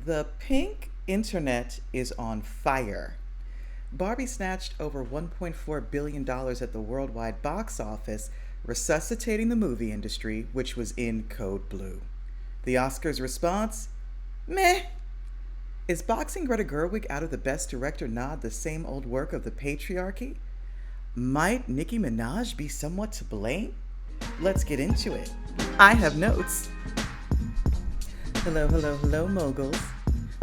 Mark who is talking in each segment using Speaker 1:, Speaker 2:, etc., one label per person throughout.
Speaker 1: The pink internet is on fire. Barbie snatched over $1.4 billion at the worldwide box office, resuscitating the movie industry, which was in code blue. The Oscars' response? Meh. Is boxing Greta Gerwig out of the Best Director nod the same old work of the patriarchy? Might Nicki Minaj be somewhat to blame? Let's get into it. I have notes. Hello, Moguls.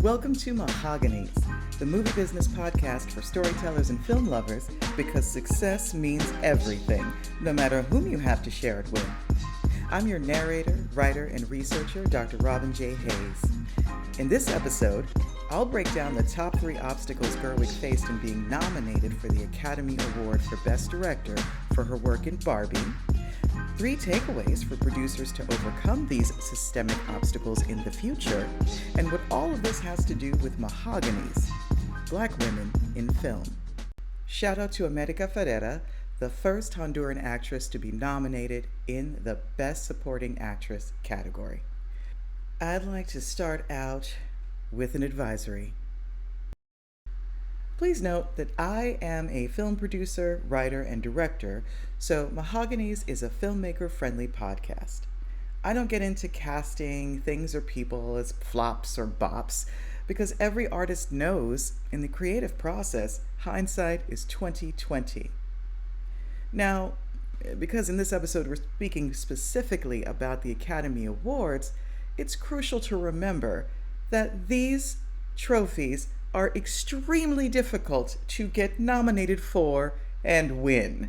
Speaker 1: Welcome to Mahoganies, the movie business podcast for storytellers and film lovers, because success means everything, no matter whom you have to share it with. I'm your narrator, writer, and researcher, Dr. Robin J. Hayes. In this episode, I'll break down the top 3 obstacles Gerwig faced in being nominated for the Academy Award for Best Director for her work in Barbie, 3 takeaways for producers to overcome these systemic obstacles in the future, and what all of this has to do with Mahoganies, Black women in film. Shout out to America Ferrera, the first Honduran actress to be nominated in the Best Supporting Actress category. I'd like to start out with an advisory. Please note that I am a film producer, writer, and director, so Mahoganies is a filmmaker-friendly podcast. I don't get into casting things or people as flops or bops, because every artist knows in the creative process, hindsight is 20/20. Now, because in this episode we're speaking specifically about the Academy Awards, it's crucial to remember that these trophies are extremely difficult to get nominated for and win.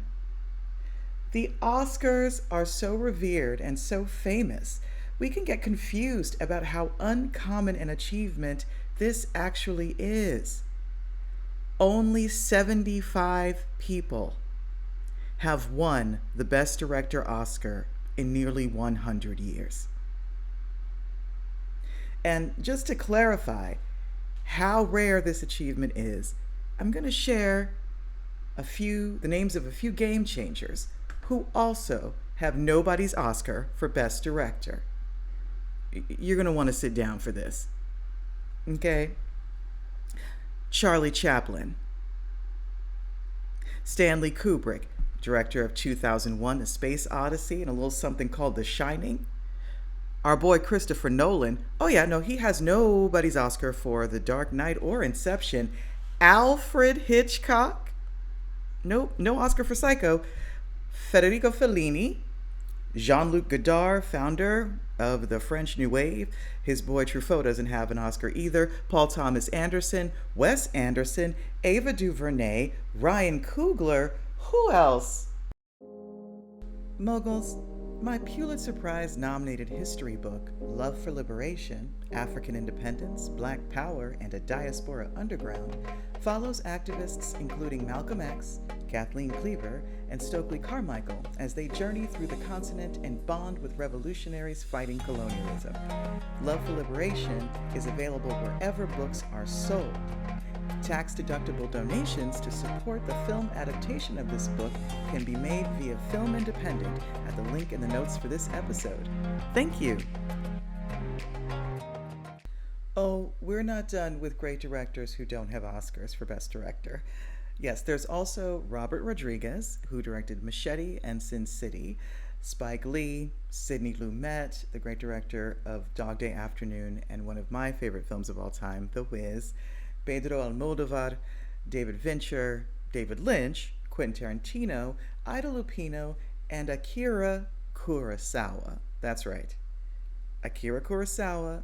Speaker 1: The Oscars are so revered and so famous, we can get confused about how uncommon an achievement this actually is. Only 75 people have won the Best Director Oscar in nearly 100 years. And just to clarify how rare this achievement is, I'm going to share the names of a few game changers who also have nobody's Oscar for Best Director. You're going to want to sit down for this. Okay? Charlie Chaplin. Stanley Kubrick, director of 2001: A Space Odyssey and a little something called The Shining. Our boy Christopher Nolan, he has nobody's Oscar for The Dark Knight or Inception. Alfred Hitchcock, no Oscar for Psycho. Federico Fellini, Jean-Luc Godard, founder of the French New Wave. His boy Truffaut doesn't have an Oscar either. Paul Thomas Anderson, Wes Anderson, Ava DuVernay, Ryan Coogler. Who else? Moguls. My Pulitzer Prize-nominated history book, Love for Liberation, African Independence, Black Power, and a Diaspora Underground, follows activists including Malcolm X, Kathleen Cleaver, and Stokely Carmichael as they journey through the continent and bond with revolutionaries fighting colonialism. Love for Liberation is available wherever books are sold. Tax-deductible donations to support the film adaptation of this book can be made via Film Independent at the link in the notes for this episode. Thank you. Oh, we're not done with great directors who don't have Oscars for Best Director. Yes, there's also Robert Rodriguez, who directed Machete and Sin City, Spike Lee, Sidney Lumet, the great director of Dog Day Afternoon, and one of my favorite films of all time, The Wiz, Pedro Almodovar, David Fincher, David Lynch, Quentin Tarantino, Ida Lupino, and Akira Kurosawa. That's right. Akira Kurosawa,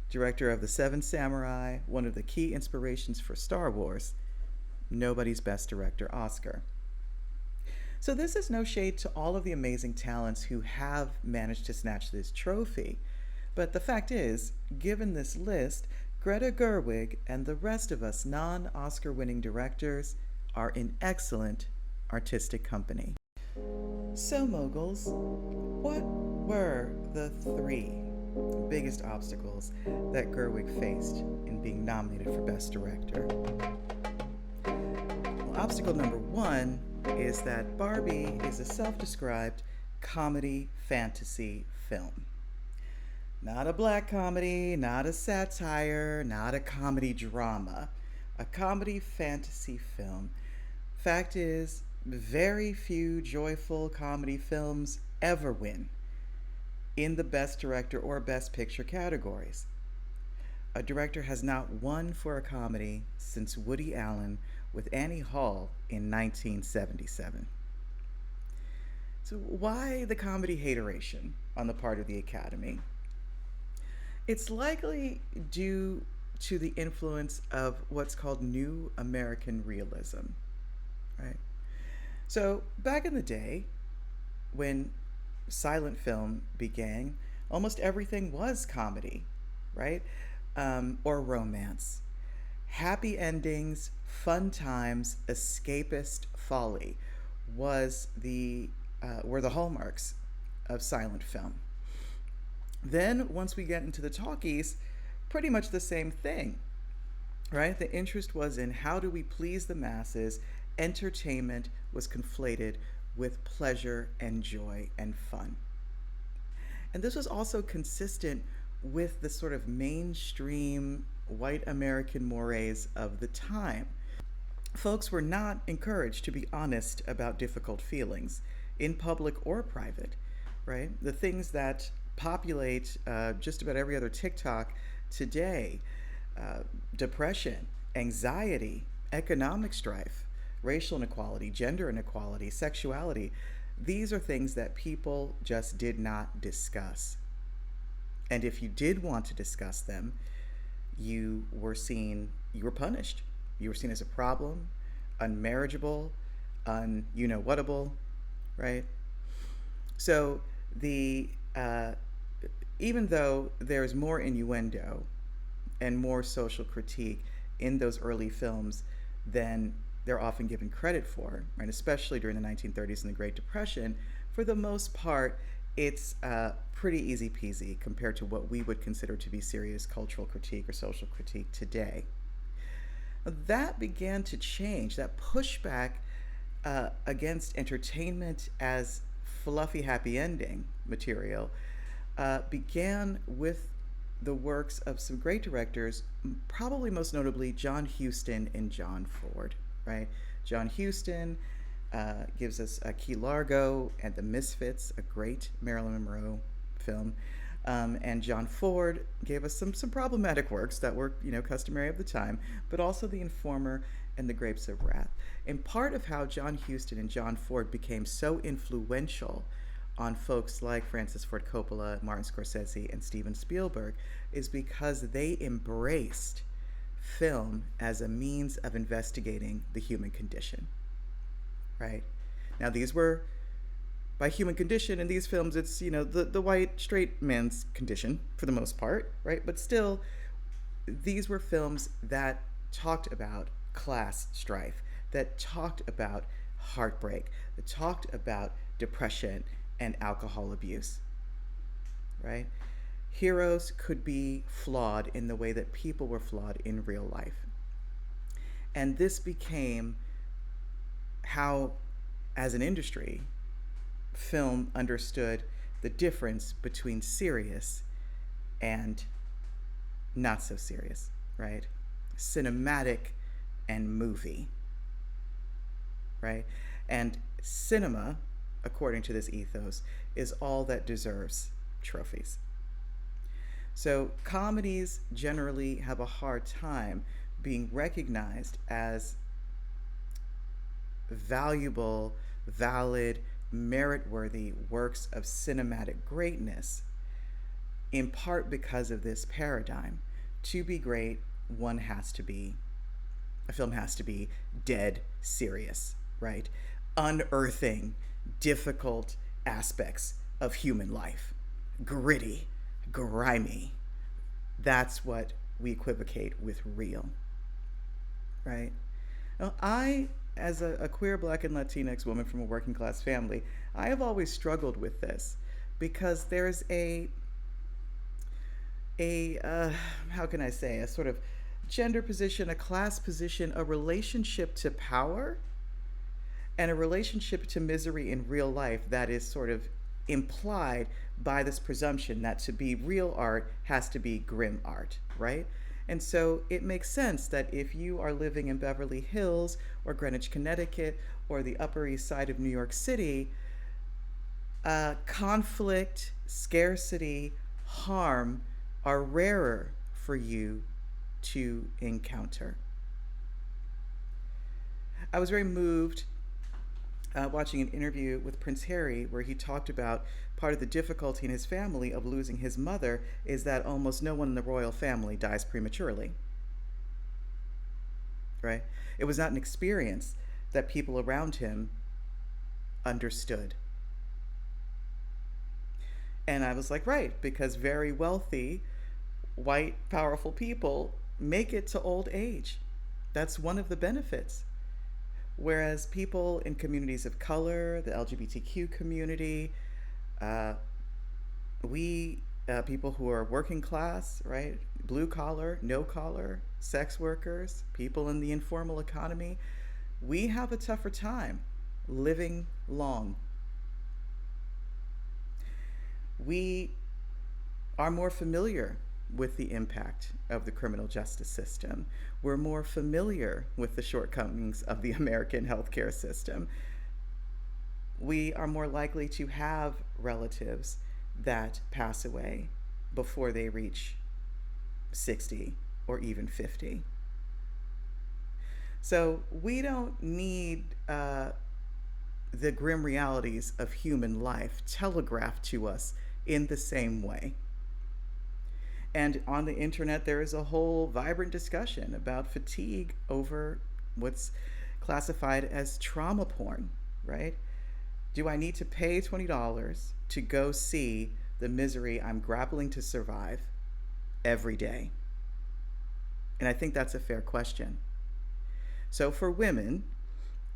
Speaker 1: director of The Seven Samurai, one of the key inspirations for Star Wars. Nobody's Best Director Oscar. So this is no shade to all of the amazing talents who have managed to snatch this trophy. But the fact is, given this list, Greta Gerwig and the rest of us non-Oscar winning directors are in excellent artistic company. So, Moguls, what were the 3 biggest obstacles that Gerwig faced in being nominated for Best Director? Well, obstacle number 1 is that Barbie is a self-described comedy fantasy film. Not a black comedy, not a satire, not a comedy drama. A comedy fantasy film. Fact is, very few joyful comedy films ever win in the Best Director or Best Picture categories. A director has not won for a comedy since Woody Allen with Annie Hall in 1977. So, why the comedy hateration on the part of the Academy? It's likely due to the influence of what's called New American Realism, right? So, back in the day, when silent film began, almost everything was comedy, right? Or romance. Happy endings, fun times, escapist folly was the were the hallmarks of silent film. Then, once we get into the talkies, pretty much the same thing, right? The interest was in how do we please the masses. Entertainment was conflated with pleasure and joy and fun. And this was also consistent with the sort of mainstream white American mores of the time. Folks were not encouraged to be honest about difficult feelings in public or private, right? The things that populate just about every other TikTok today, depression, anxiety, economic strife, racial inequality, gender inequality, sexuality, these are things that people just did not discuss. And if you did want to discuss them, you were punished. You were seen as a problem, unmarriageable, you-know-whatable, right? So even though there's more innuendo and more social critique in those early films than they're often given credit for, right? Especially during the 1930s and the Great Depression, for the most part, it's pretty easy peasy compared to what we would consider to be serious cultural critique or social critique today. That began to change. That pushback against entertainment as fluffy happy ending material began with the works of some great directors, probably most notably John Huston and John Ford, right? John Huston gives us Key Largo and The Misfits, a great Marilyn Monroe film. And John Ford gave us some problematic works that were, customary of the time, but also The Informer and The Grapes of Wrath. And part of how John Huston and John Ford became so influential on folks like Francis Ford Coppola, Martin Scorsese, and Steven Spielberg is because they embraced film as a means of investigating the human condition, right? Now, these were, by human condition in these films, it's, the white straight man's condition for the most part, right? But still, these were films that talked about class strife, that talked about heartbreak, that talked about depression and alcohol abuse, right? Heroes could be flawed in the way that people were flawed in real life. And this became how, as an industry, film understood the difference between serious and not so serious, right? Cinematic and movie, right? And cinema, according to this ethos, is all that deserves trophies. So comedies generally have a hard time being recognized as valuable, valid, merit-worthy works of cinematic greatness, in part because of this paradigm. To be great, a film has to be dead serious, right? Unearthing difficult aspects of human life. Gritty, grimy. That's what we equivocate with real, right? Now, as a queer Black and Latinx woman from a working class family, I have always struggled with this because there's a how can I say, a sort of gender position, a class position, a relationship to power, and a relationship to misery in real life that is sort of implied by this presumption that to be real art has to be grim art, right? And so it makes sense that if you are living in Beverly Hills or Greenwich, Connecticut, or the Upper East Side of New York City, conflict, scarcity, harm are rarer for you to encounter. I was very moved watching an interview with Prince Harry where he talked about part of the difficulty in his family of losing his mother is that almost no one in the royal family dies prematurely. Right? It was not an experience that people around him understood. And I was like, right, because very wealthy, white, powerful people make it to old age. That's one of the benefits. Whereas people in communities of color, the LGBTQ community, people who are working class, right, blue collar, no collar, sex workers, people in the informal economy, we have a tougher time living long. We are more familiar with the impact of the criminal justice system. We're more familiar with the shortcomings of the American healthcare system. We are more likely to have relatives that pass away before they reach 60 or even 50. So we don't need the grim realities of human life telegraphed to us in the same way. And on the internet, there is a whole vibrant discussion about fatigue over what's classified as trauma porn, right? Do I need to pay $20 to go see the misery I'm grappling to survive every day? And I think that's a fair question. So for women,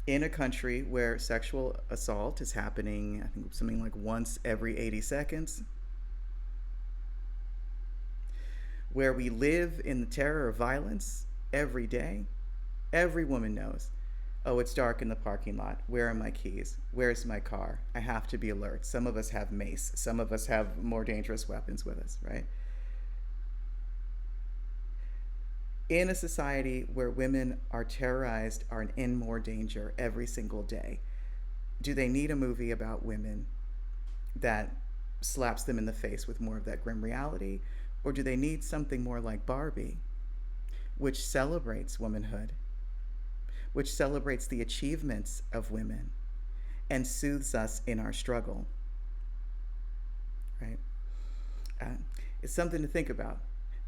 Speaker 1: in a country where sexual assault is happening, I think something like once every 80 seconds, where we live in the terror of violence every day, every woman knows, oh, it's dark in the parking lot. Where are my keys? Where's my car? I have to be alert. Some of us have mace. Some of us have more dangerous weapons with us, right? In a society where women are terrorized, are in more danger every single day, do they need a movie about women that slaps them in the face with more of that grim reality? Or do they need something more like Barbie, which celebrates womanhood, which celebrates the achievements of women and soothes us in our struggle, right? It's something to think about.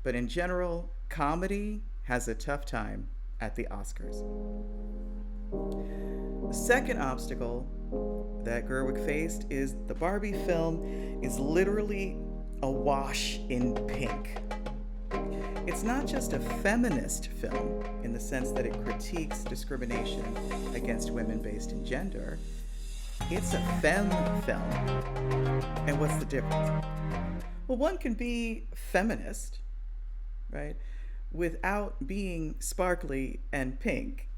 Speaker 1: But in general, comedy has a tough time at the Oscars. The second obstacle that Gerwig faced is the Barbie film is literally awash in pink. It's not just a feminist film in the sense that it critiques discrimination against women based in gender. It's a femme film. And what's the difference? Well, one can be feminist, right, without being sparkly and pink,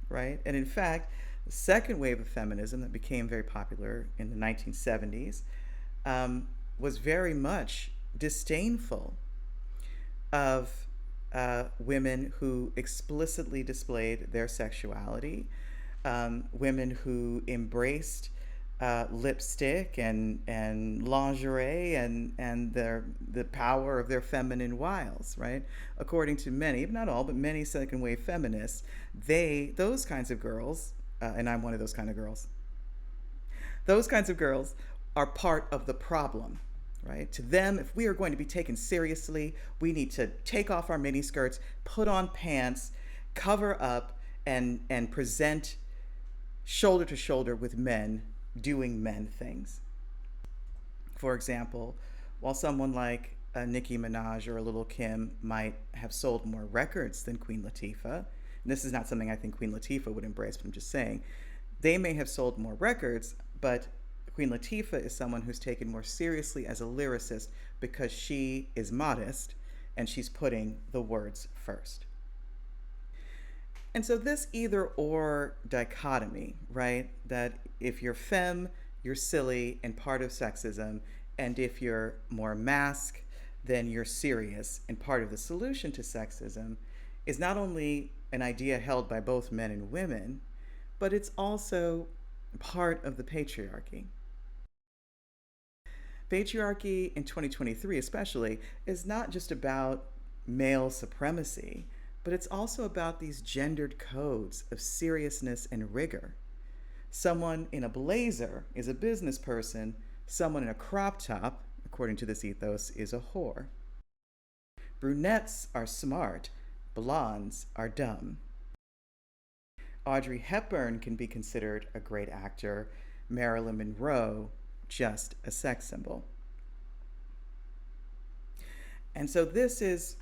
Speaker 1: right? And in fact, the second wave of feminism that became very popular in the 1970s was very much disdainful of women who explicitly displayed their sexuality, women who embraced lipstick and lingerie and the power of their feminine wiles, right? According to many, not all, but many second wave feminists, those kinds of girls, and I'm one of those kind of girls, those kinds of girls are part of the problem, right? To them, if we are going to be taken seriously, we need to take off our mini skirts, put on pants, cover up, and present shoulder to shoulder with men doing men things. For example, while someone like Nicki Minaj or a Lil' Kim might have sold more records than Queen Latifah, and this is not something I think Queen Latifah would embrace, but I'm just saying, they may have sold more records, but Queen Latifah is someone who's taken more seriously as a lyricist because she is modest and she's putting the words first. And so this either or dichotomy, right, that if you're femme, you're silly and part of sexism, And if you're more mask, then you're serious. And part of the solution to sexism is not only an idea held by both men and women, but it's also part of the patriarchy. Patriarchy in 2023, especially, is not just about male supremacy, but it's also about these gendered codes of seriousness and rigor. Someone in a blazer is a business person, someone in a crop top, according to this ethos, is a whore. Brunettes are smart, blondes are dumb. Audrey Hepburn can be considered a great actor, Marilyn Monroe, just a sex symbol. And so this is,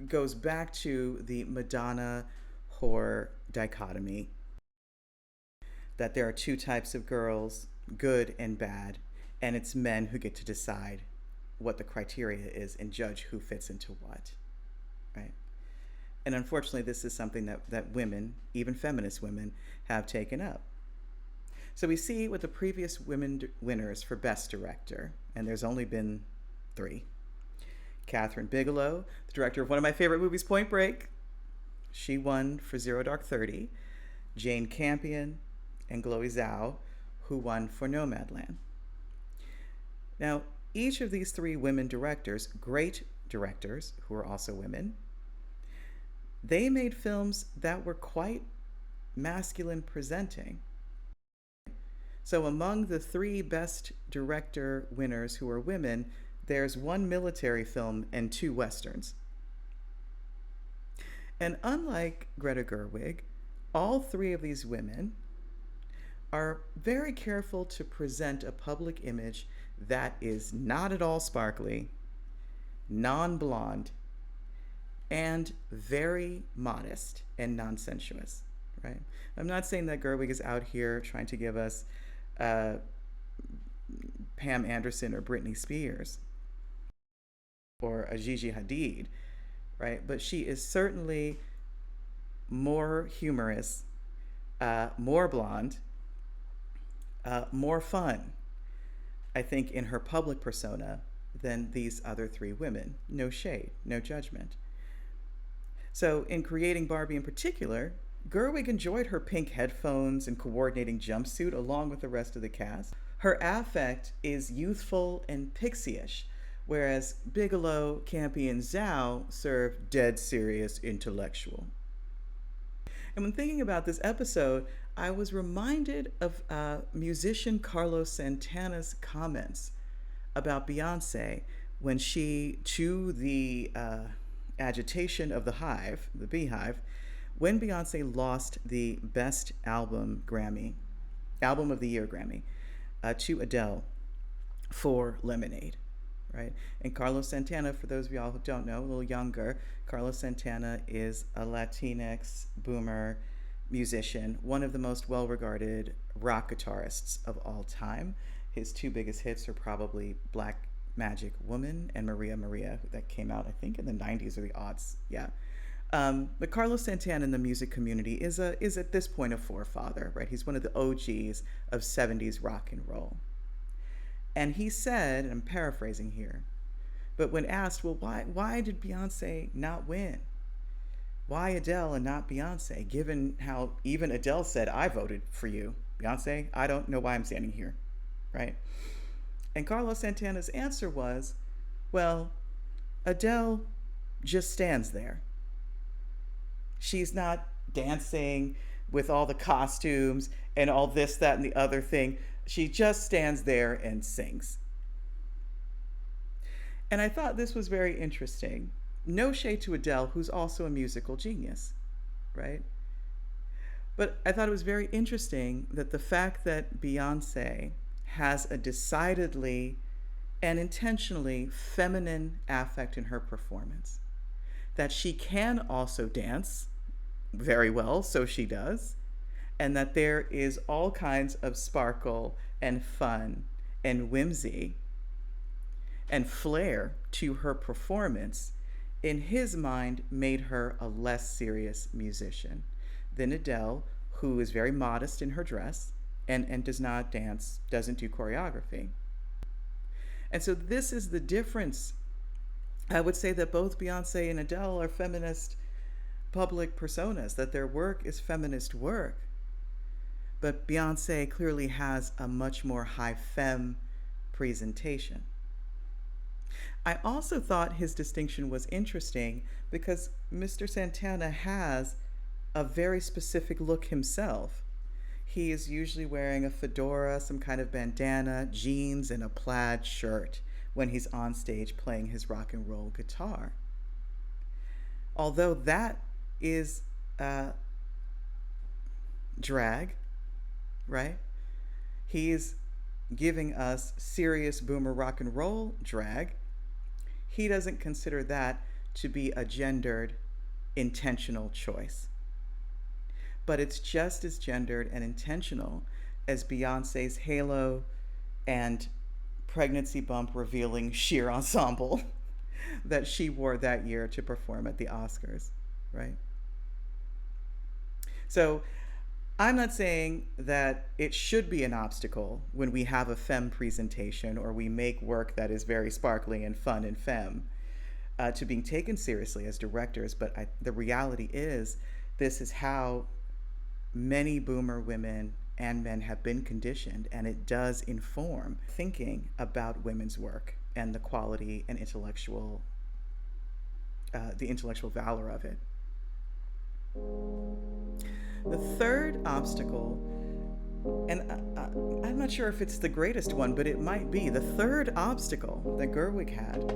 Speaker 1: goes back to the Madonna whore dichotomy, that there are two types of girls, good and bad, and it's men who get to decide what the criteria is and judge who fits into what, right? And unfortunately, this is something that women, even feminist women, have taken up. So we see with the previous women winners for Best Director, and there's only been 3. Kathryn Bigelow, the director of one of my favorite movies, Point Break, she won for Zero Dark 30. Jane Campion and Chloe Zhao, who won for Nomadland. Now, each of these 3 women directors, great directors who are also women, they made films that were quite masculine presenting. So among the 3 Best Director winners who are women, there's 1 military film and 2 westerns. And unlike Greta Gerwig, all 3 of these women are very careful to present a public image that is not at all sparkly, non-blonde, and very modest and non-sensuous, right? I'm not saying that Gerwig is out here trying to give us Pam Anderson or Britney Spears or a Gigi Hadid, right? But she is certainly more humorous, more blonde, more fun, I think, in her public persona than these other 3 women. No shade, no judgment. So in creating Barbie in particular, Gerwig enjoyed her pink headphones and coordinating jumpsuit along with the rest of the cast. Her affect is youthful and pixie-ish, whereas Bigelow, Campion, and Zhao serve dead serious intellectual. And when thinking about this episode, I was reminded of musician Carlos Santana's comments about Beyonce when she, to the agitation of the Beehive, when Beyonce lost the Best Album of the Year Grammy, to Adele for Lemonade, right? And Carlos Santana, for those of y'all who don't know, a little younger, Carlos Santana is a Latinx boomer musician, one of the most well-regarded rock guitarists of all time. His 2 biggest hits are probably Black Magic Woman and Maria Maria, that came out, I think, in the 90s or the aughts. Yeah. But Carlos Santana in the music community is at this point a forefather, right? He's one of the OGs of 70s rock and roll. And he said, and I'm paraphrasing here, but when asked, well, why did Beyonce not win? Why Adele and not Beyonce, given how even Adele said, I voted for you, Beyonce, I don't know why I'm standing here, right? And Carlos Santana's answer was, well, Adele just stands there. She's not dancing with all the costumes and all this, that, and the other thing. She just stands there and sings. And I thought this was very interesting. No shade to Adele, who's also a musical genius, right? But I thought it was very interesting that the fact that Beyonce has a decidedly and intentionally feminine affect in her performance, that she can also dance very well, so she does, and that there is all kinds of sparkle and fun and whimsy and flair to her performance, in his mind made her a less serious musician than Adele, who is very modest in her dress and does not dance, doesn't do choreography. And so this is the difference. I would say that both Beyonce and Adele are feminist public personas, that their work is feminist work. But Beyonce clearly has a much more high femme presentation. I also thought his distinction was interesting because Mr. Santana has a very specific look himself. He is usually wearing a fedora, some kind of bandana, jeans, and a plaid shirt when he's on stage playing his rock and roll guitar. Although that is drag, right? He's giving us serious boomer rock and roll drag. He doesn't consider that to be a gendered, intentional choice. But it's just as gendered and intentional as Beyonce's halo and pregnancy bump revealing sheer ensemble that she wore that year to perform at the Oscars, right? So I'm not saying that it should be an obstacle when we have a femme presentation or we make work that is very sparkly and fun and femme to being taken seriously as directors. But the reality is, this is how many boomer women and men have been conditioned, and it does inform thinking about women's work and the quality and the intellectual valor of it. The third obstacle, and I'm not sure if it's the greatest one, but it might be, the third obstacle that Gerwig had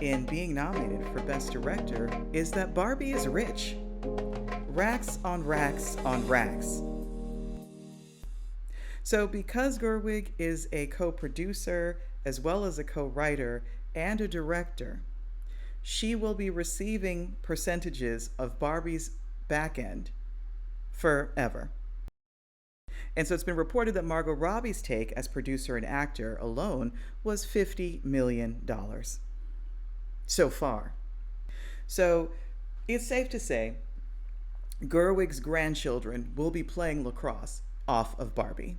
Speaker 1: in being nominated for Best Director is that Barbie is rich. Racks on racks on racks. So because Gerwig is a co-producer as well as a co-writer and a director, she will be receiving percentages of Barbie's back end forever. And so it's been reported that Margot Robbie's take as producer and actor alone was $50 million so far. So it's safe to say Gerwig's grandchildren will be playing lacrosse off of Barbie.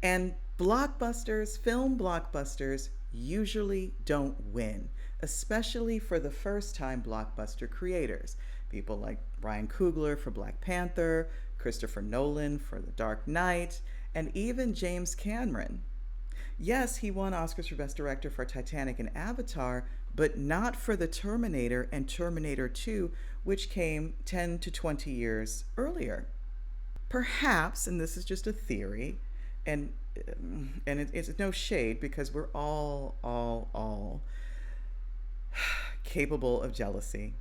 Speaker 1: And blockbusters, film blockbusters, usually don't win, especially for the first-time blockbuster creators. People like Ryan Coogler for Black Panther, Christopher Nolan for The Dark Knight, and even James Cameron. Yes, he won Oscars for Best Director for Titanic and Avatar, but not for The Terminator and Terminator 2, which came 10 to 20 years earlier. Perhaps, and this is just a theory, and it's no shade because we're all capable of jealousy,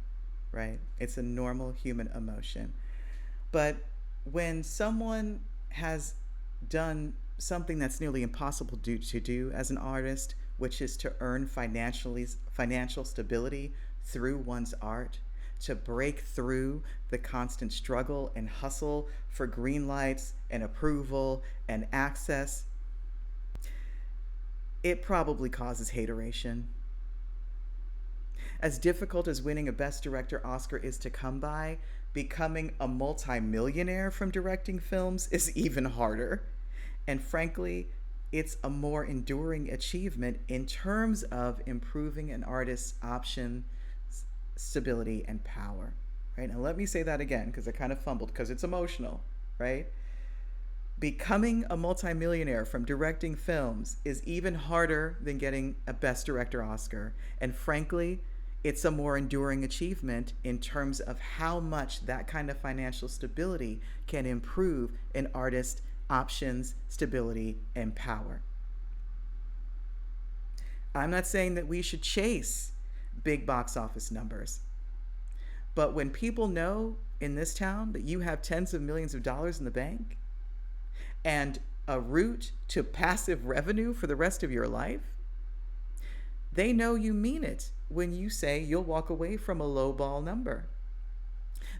Speaker 1: right? It's a normal human emotion. But when someone has done something that's nearly impossible to do as an artist, which is to earn financial stability through one's art, to break through the constant struggle and hustle for green lights and approval and access, it probably causes hateration. As difficult as winning a Best Director Oscar is to come by, becoming a multi-millionaire from directing films is even harder. And frankly, it's a more enduring achievement in terms of improving an artist's option, stability, and power, right? And let me say that again, because I kind of fumbled, because it's emotional, right? Becoming a multimillionaire from directing films is even harder than getting a Best Director Oscar. And frankly, it's a more enduring achievement in terms of how much that kind of financial stability can improve an artist's options, stability, and power. I'm not saying that we should chase big box office numbers, but when people know in this town that you have tens of millions of dollars in the bank and a route to passive revenue for the rest of your life, they know you mean it when you say you'll walk away from a lowball number.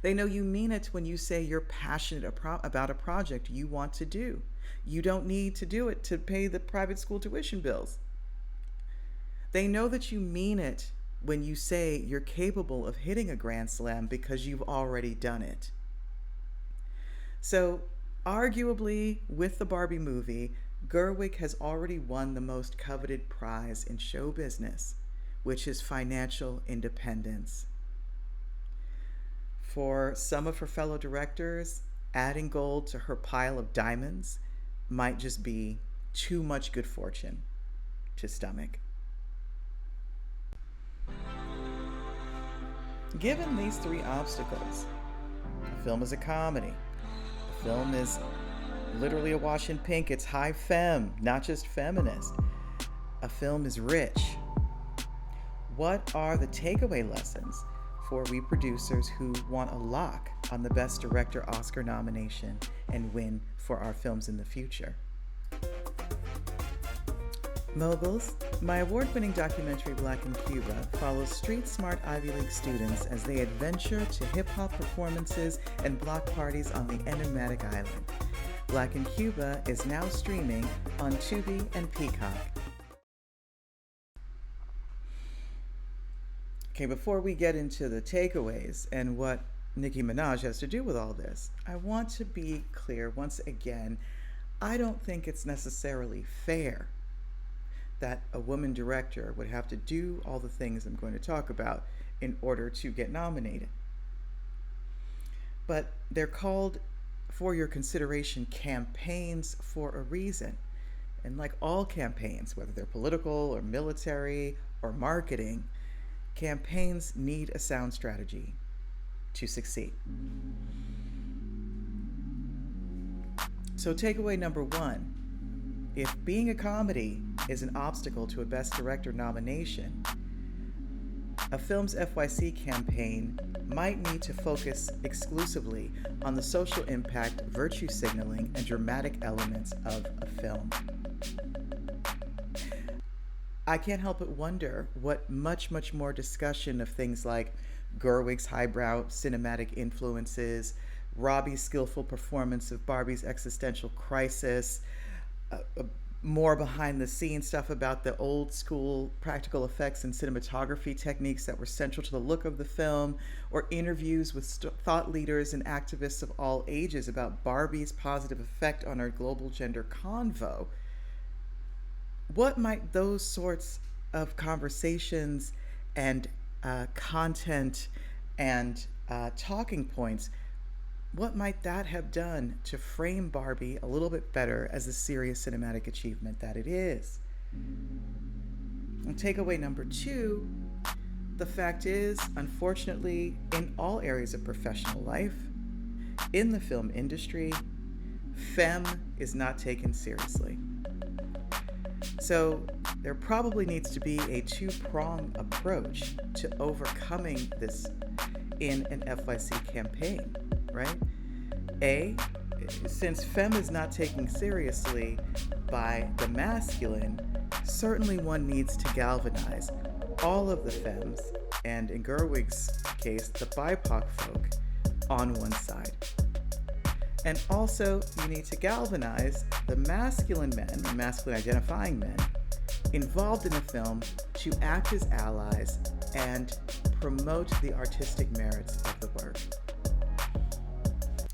Speaker 1: They know you mean it when you say you're passionate about a project you want to do. You don't need to do it to pay the private school tuition bills. They know that you mean it when you say you're capable of hitting a grand slam because you've already done it. So arguably, with the Barbie movie, Gerwig has already won the most coveted prize in show business, which is financial independence. For some of her fellow directors, adding gold to her pile of diamonds might just be too much good fortune to stomach. Given these three obstacles, a film is a comedy. A film is literally a wash in pink. It's high femme, not just feminist. A film is rich. What are the takeaway lessons for we producers who want a lock on the Best Director Oscar nomination and win for our films in the future? Moguls, my award-winning documentary Black and Cuba follows street-smart Ivy League students as they adventure to hip-hop performances and block parties on the enigmatic island. Black and Cuba is now streaming on Tubi and Peacock. Okay, before we get into the takeaways and what Nicki Minaj has to do with all this, I want to be clear once again, I don't think it's necessarily fair that a woman director would have to do all the things I'm going to talk about in order to get nominated. But they're called, for your consideration, campaigns for a reason. And like all campaigns, whether they're political or military or marketing, campaigns need a sound strategy to succeed. So takeaway number one, if being a comedy is an obstacle to a Best Director nomination, a film's FYC campaign might need to focus exclusively on the social impact, virtue signaling, and dramatic elements of a film. I can't help but wonder what much more discussion of things like Gerwig's highbrow cinematic influences, Robbie's skillful performance of Barbie's existential crisis, more behind the scenes stuff about the old school practical effects and cinematography techniques that were central to the look of the film, or interviews with thought leaders and activists of all ages about Barbie's positive effect on our global gender convo. What might those sorts of conversations and content and talking points, what might that have done to frame Barbie a little bit better as the serious cinematic achievement that it is? And takeaway number two, the fact is, unfortunately, in all areas of professional life, in the film industry, femme is not taken seriously. So there probably needs to be a two-pronged approach to overcoming this in an FYC campaign, right? A, since femme is not taken seriously by the masculine, certainly one needs to galvanize all of the femmes, and in Gerwig's case, the BIPOC folk, on one side. And also, you need to galvanize the masculine men, the masculine identifying men, involved in the film to act as allies and promote the artistic merits of the work.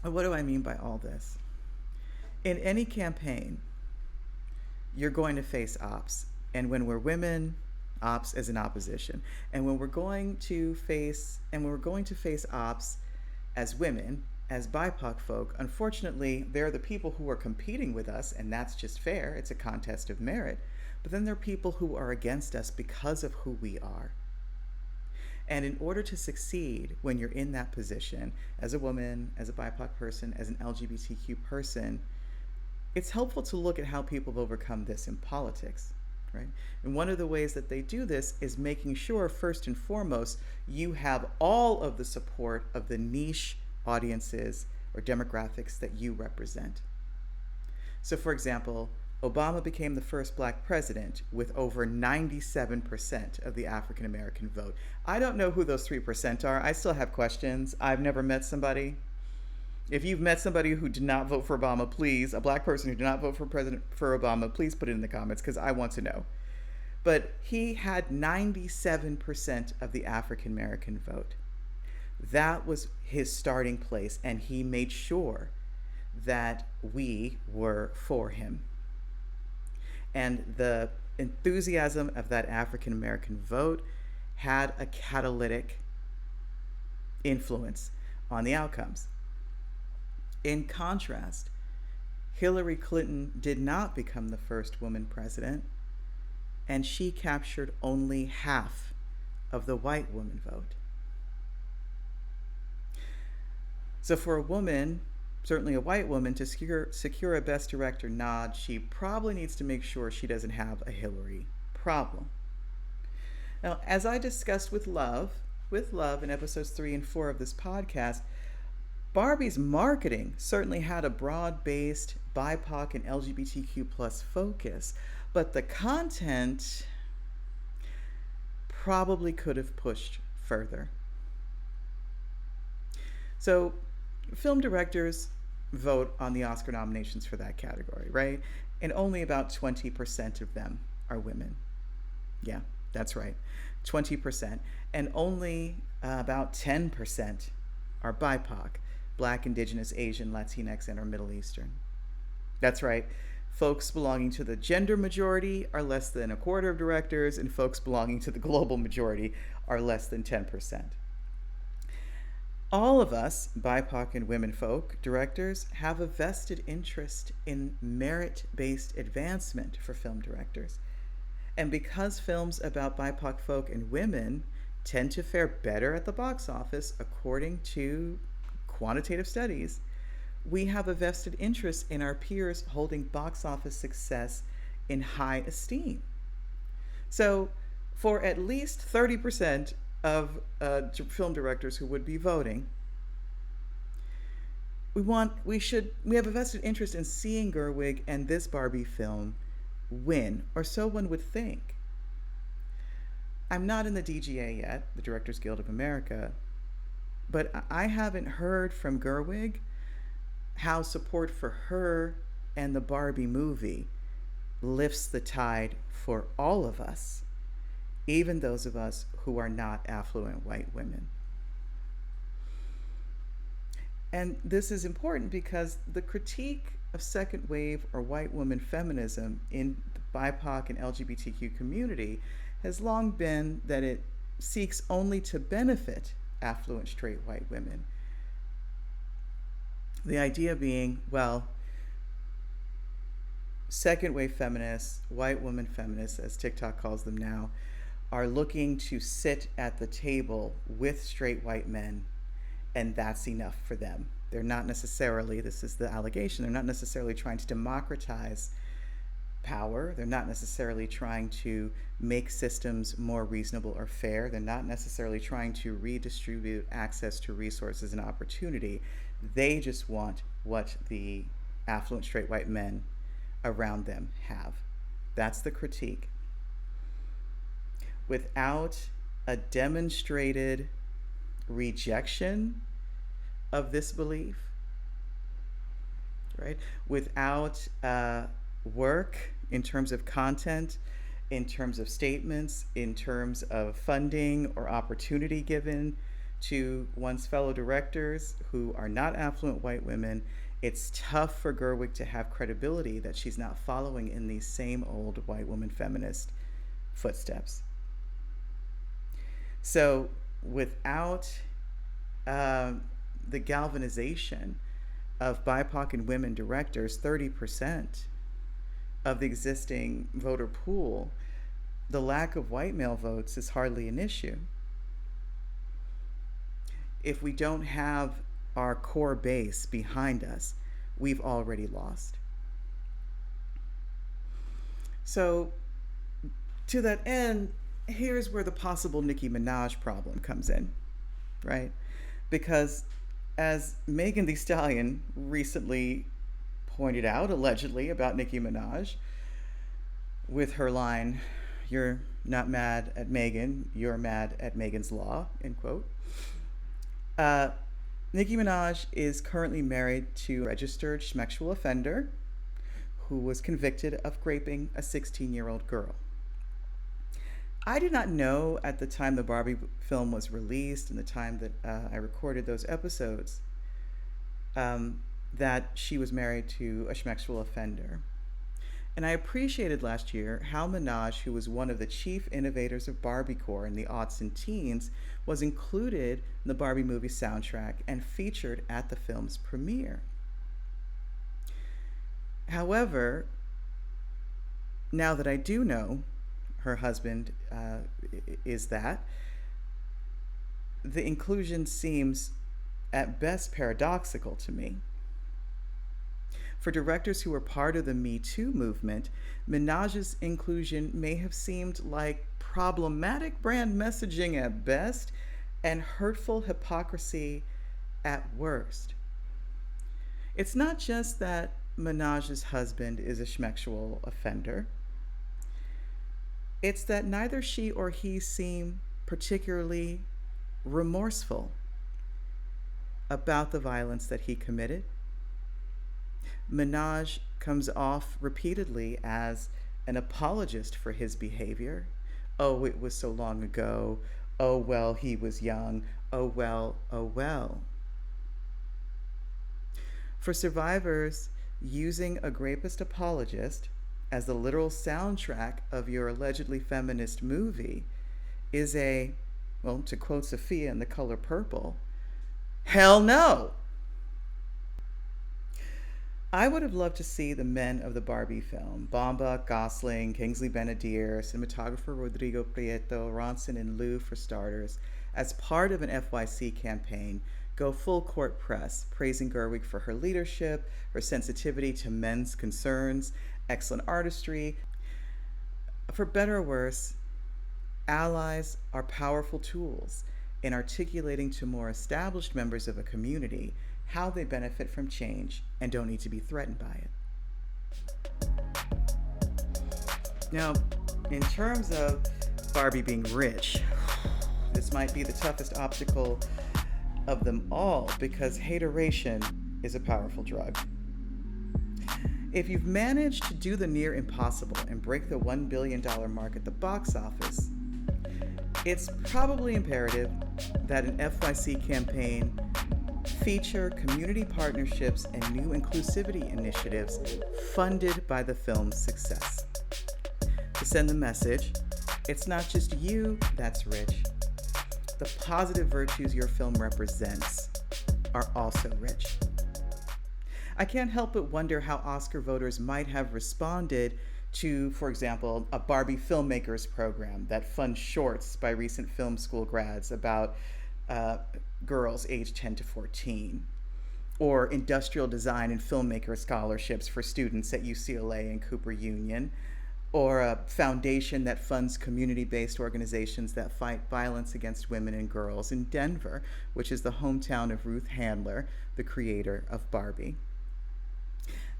Speaker 1: And what do I mean by all this? In any campaign, you're going to face ops. And when we're women, ops is an opposition. And when we're going to face ops as women, as BIPOC folk, unfortunately, they're the people who are competing with us, and that's just fair. It's a contest of merit. But then there are people who are against us because of who we are. And in order to succeed when you're in that position, as a woman, as a BIPOC person, as an LGBTQ person, it's helpful to look at how people have overcome this in politics, right? And one of the ways that they do this is making sure, first and foremost, you have all of the support of the niche audiences or demographics that you represent. So for example, Obama became the first black president with over 97% of the African American vote. I don't know who those 3% are. I still have questions. I've never met somebody. If you've met somebody who did not vote for Obama, please, a black person who did not vote for Obama, please put it in the comments because I want to know. But he had 97% of the African American vote. That was his starting place, and he made sure that we were for him. And the enthusiasm of that African American vote had a catalytic influence on the outcomes. In contrast, Hillary Clinton did not become the first woman president, and she captured only half of the white woman vote. So for a woman, certainly a white woman, to secure a Best Director nod, she probably needs to make sure she doesn't have a Hillary problem. Now, as I discussed with Love in episodes 3 and 4 of this podcast, Barbie's marketing certainly had a broad-based BIPOC and LGBTQ plus focus, but the content probably could have pushed further. So film directors vote on the Oscar nominations for that category, right? And only about 20% of them are women. Yeah, that's right, 20%. And only about 10% are BIPOC, Black, Indigenous, Asian, Latinx, and or Middle Eastern. That's right, folks belonging to the gender majority are less than a quarter of directors, and folks belonging to the global majority are less than 10%. All of us, BIPOC and women folk directors, have a vested interest in merit-based advancement for film directors. And because films about BIPOC folk and women tend to fare better at the box office according to quantitative studies, we have a vested interest in our peers holding box office success in high esteem. So for at least 30% of film directors who would be voting, we have a vested interest in seeing Gerwig and this Barbie film win, or so one would think. I'm not in the DGA yet, the Directors Guild of America, but I haven't heard from Gerwig how support for her and the Barbie movie lifts the tide for all of us, even those of us who are not affluent white women. And this is important because the critique of second wave or white woman feminism in the BIPOC and LGBTQ community has long been that it seeks only to benefit affluent straight white women. The idea being, well, second wave feminists, white woman feminists, as TikTok calls them now, are looking to sit at the table with straight white men, and that's enough for them. They're not necessarily, this is the allegation, they're not necessarily trying to democratize power. They're not necessarily trying to make systems more reasonable or fair. They're not necessarily trying to redistribute access to resources and opportunity. They just want what the affluent straight white men around them have. That's the critique. Without a demonstrated rejection of this belief, right? Without work in terms of content, in terms of statements, in terms of funding or opportunity given to one's fellow directors who are not affluent white women, it's tough for Gerwig to have credibility that she's not following in these same old white woman feminist footsteps. So without the galvanization of BIPOC and women directors, 30% of the existing voter pool, the lack of white male votes is hardly an issue. If we don't have our core base behind us, we've already lost. So to that end, here's where the possible Nicki Minaj problem comes in, right? Because as Megan Thee Stallion recently pointed out, allegedly, about Nicki Minaj, with her line, "You're not mad at Megan, you're mad at Megan's Law," end quote. Nicki Minaj is currently married to a registered sexual offender who was convicted of raping a 16-year-old girl. I did not know at the time the Barbie film was released and the time that I recorded those episodes that she was married to a sexual offender. And I appreciated last year how Minaj, who was one of the chief innovators of Barbiecore in the aughts and teens, was included in the Barbie movie soundtrack and featured at the film's premiere. However, now that I do know her husband is that, the inclusion seems at best paradoxical to me. For directors who were part of the Me Too movement, Minaj's inclusion may have seemed like problematic brand messaging at best and hurtful hypocrisy at worst. It's not just that Minaj's husband is a schmexual offender, it's that neither she or he seem particularly remorseful about the violence that he committed. Minaj comes off repeatedly as an apologist for his behavior. Oh, it was so long ago. Oh, well, he was young. Oh, well, oh, well. For survivors, using a rapist apologist as the literal soundtrack of your allegedly feminist movie is a, well, to quote Sophia in The Color Purple, hell no. I would have loved to see the men of the Barbie film, Baumbach, Gosling, Kingsley Benadir, cinematographer Rodrigo Prieto, Ronson, and Liu, for starters, as part of an FYC campaign, go full court press, praising Gerwig for her leadership, her sensitivity to men's concerns, excellent artistry. For better or worse, allies are powerful tools in articulating to more established members of a community how they benefit from change and don't need to be threatened by it. Now, in terms of Barbie being rich, this might be the toughest obstacle of them all because hateration is a powerful drug. If you've managed to do the near impossible and break the $1 billion mark at the box office, it's probably imperative that an FYC campaign feature community partnerships and new inclusivity initiatives funded by the film's success. To send the message, it's not just you that's rich. The positive virtues your film represents are also rich. I can't help but wonder how Oscar voters might have responded to, for example, a Barbie filmmakers program that funds shorts by recent film school grads about girls aged 10 to 14, or industrial design and filmmaker scholarships for students at UCLA and Cooper Union, or a foundation that funds community-based organizations that fight violence against women and girls in Denver, which is the hometown of Ruth Handler, the creator of Barbie.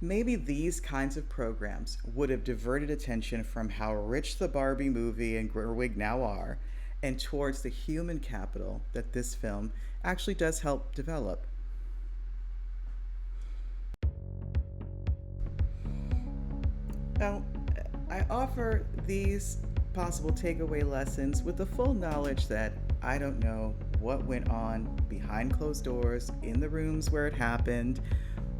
Speaker 1: Maybe these kinds of programs would have diverted attention from how rich the Barbie movie and Gerwig now are, and towards the human capital that this film actually does help develop. Now, I offer these possible takeaway lessons with the full knowledge that I don't know what went on behind closed doors in the rooms where it happened.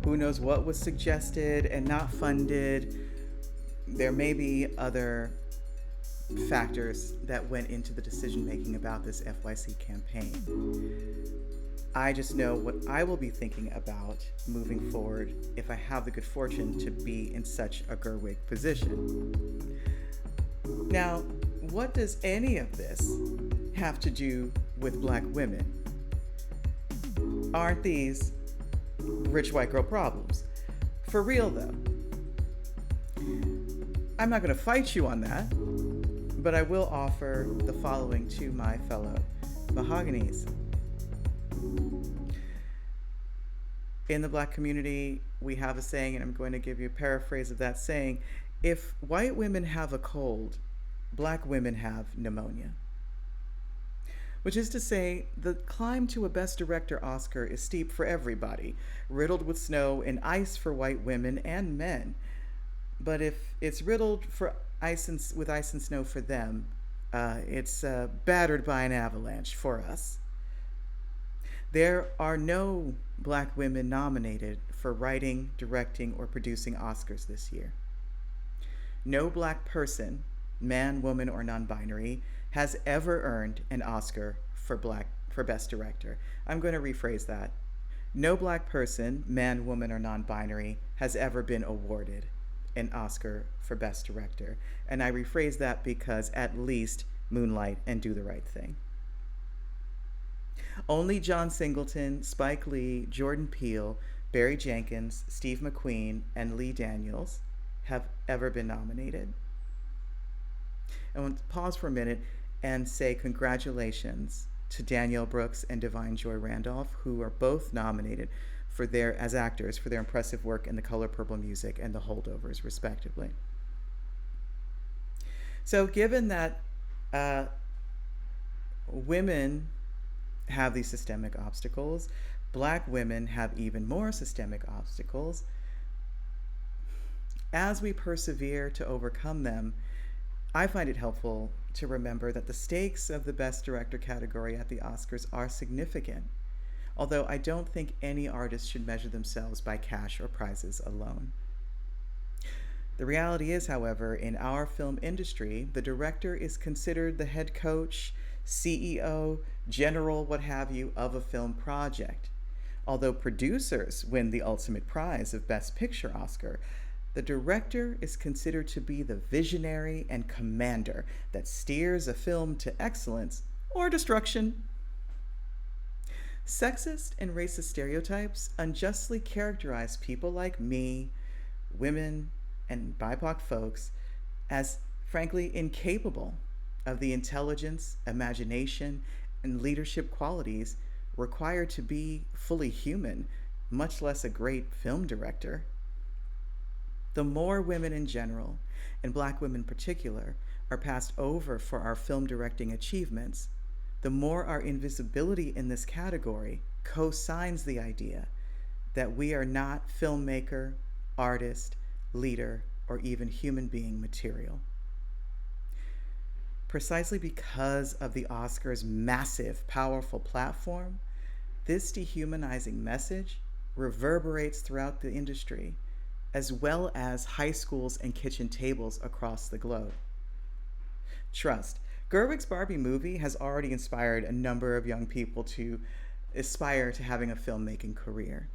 Speaker 1: Who knows what was suggested and not funded. There may be other factors that went into the decision making about this FYC campaign. I just know what I will be thinking about moving forward if I have the good fortune to be in such a Gerwig position. Now, what does any of this have to do with Black women? Aren't these rich white girl problems? For real though. I'm not going to fight you on that, but I will offer the following to my fellow Mahoganies. In the Black community, we have a saying, and I'm going to give you a paraphrase of that saying: if white women have a cold, Black women have pneumonia. Which is to say, the climb to a Best Director Oscar is steep for everybody, riddled with snow and ice for white women and men. But if it's riddled with ice and snow for them, it's battered by an avalanche for us. There are no Black women nominated for writing, directing, or producing Oscars this year. no black person, man, woman, or non-binary, has ever earned an Oscar for Best Director. I'm going to rephrase that. No black person, man, woman, or non-binary, has ever been awarded an Oscar for Best Director. And I rephrase that because at least Moonlight and Do the Right Thing. Only John Singleton, Spike Lee, Jordan Peele, Barry Jenkins, Steve McQueen, and Lee Daniels have ever been nominated. I want to pause for a minute and say congratulations to Danielle Brooks and Divine Joy Randolph, who are both nominated as actors for their impressive work in The Color Purple Music and The Holdovers, respectively. So given that women have these systemic obstacles, black women have even more systemic obstacles. As we persevere to overcome them, I find it helpful to remember that the stakes of the Best Director category at the Oscars are significant, although I don't think any artist should measure themselves by cash or prizes alone. The reality is, however, in our film industry, the director is considered the head coach, CEO, general, what have you, of a film project. Although producers win the ultimate prize of Best Picture Oscar, the director is considered to be the visionary and commander that steers a film to excellence or destruction. Sexist and racist stereotypes unjustly characterize people like me, women, and BIPOC folks as, frankly, incapable of the intelligence, imagination, and leadership qualities required to be fully human, much less a great film director. The more women in general, and black women in particular, are passed over for our film directing achievements, the more our invisibility in this category co-signs the idea that we are not filmmaker, artist, leader, or even human being material. Precisely because of the Oscars' massive, powerful platform, this dehumanizing message reverberates throughout the industry, as well as high schools and kitchen tables across the globe. Trust, Gerwig's Barbie movie has already inspired a number of young people to aspire to having a filmmaking career.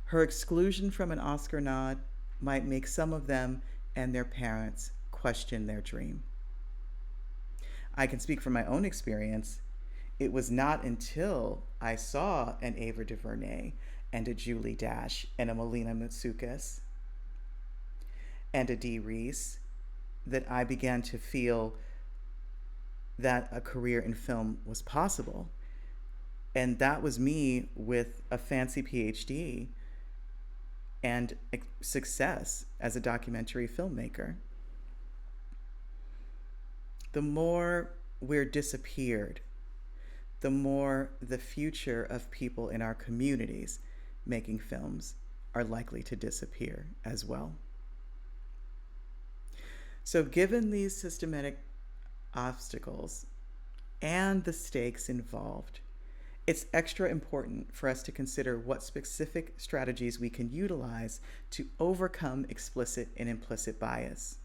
Speaker 1: Her exclusion from an Oscar nod might make some of them and their parents question their dream. I can speak from my own experience. It was not until I saw an Ava DuVernay and a Julie Dash and a Melina Matsoukas and a Dee Reese that I began to feel that a career in film was possible. And that was me with a fancy PhD and success as a documentary filmmaker. The more we're disappeared, the more the future of people in our communities making films are likely to disappear as well. So given these systematic obstacles and the stakes involved, it's extra important for us to consider what specific strategies we can utilize to overcome explicit and implicit bias.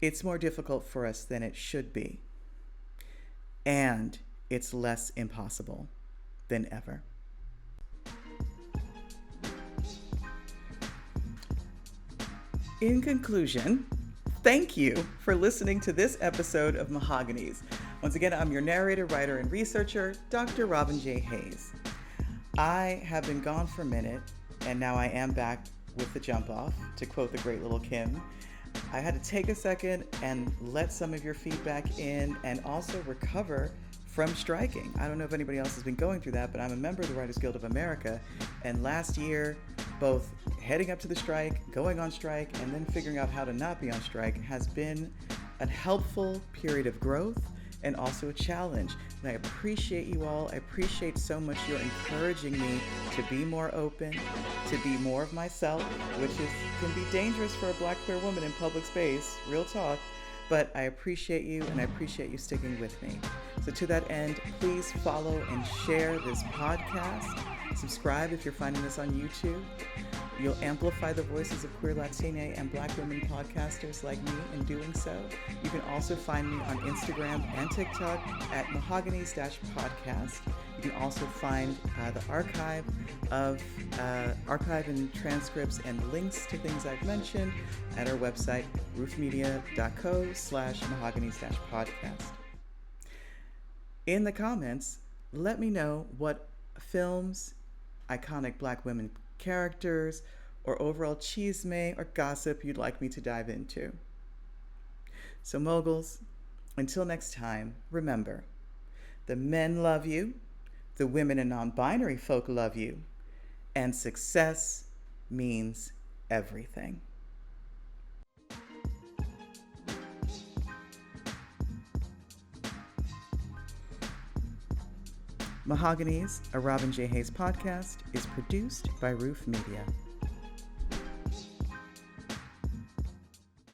Speaker 1: It's more difficult for us than it should be, and it's less impossible than ever. In conclusion, thank you for listening to this episode of Mahoganies. Once again, I'm your narrator, writer, and researcher, Dr. Robin J. Hayes. I have been gone for a minute, and now I am back with the jump off, to quote the great little Kim. I had to take a second and let some of your feedback in and also recover from striking. I don't know if anybody else has been going through that, but I'm a member of the Writers Guild of America, and last year, both heading up to the strike, going on strike, and then figuring out how to not be on strike has been a helpful period of growth and also a challenge. And I appreciate you all. I appreciate so much you're encouraging me to be more open, to be more of myself, which can be dangerous for a Black queer woman in public space, real talk. But I appreciate you, and I appreciate you sticking with me. So to that end, please follow and share this podcast. Subscribe if you're finding this on YouTube. You'll amplify the voices of queer, Latina, and Black women podcasters like me in doing so. You can also find me on Instagram and TikTok at Mahoganies-podcast. You can also find the archive and transcripts and links to things I've mentioned at our website, roofmedia.co/Mahoganies-podcast. In the comments, let me know what films, iconic Black women characters, or overall chisme or gossip you'd like me to dive into. So moguls, until next time, remember, the men love you, the women and non-binary folk love you, and success means everything. Mahoganies, a Robin J. Hayes podcast, is produced by Roof Media.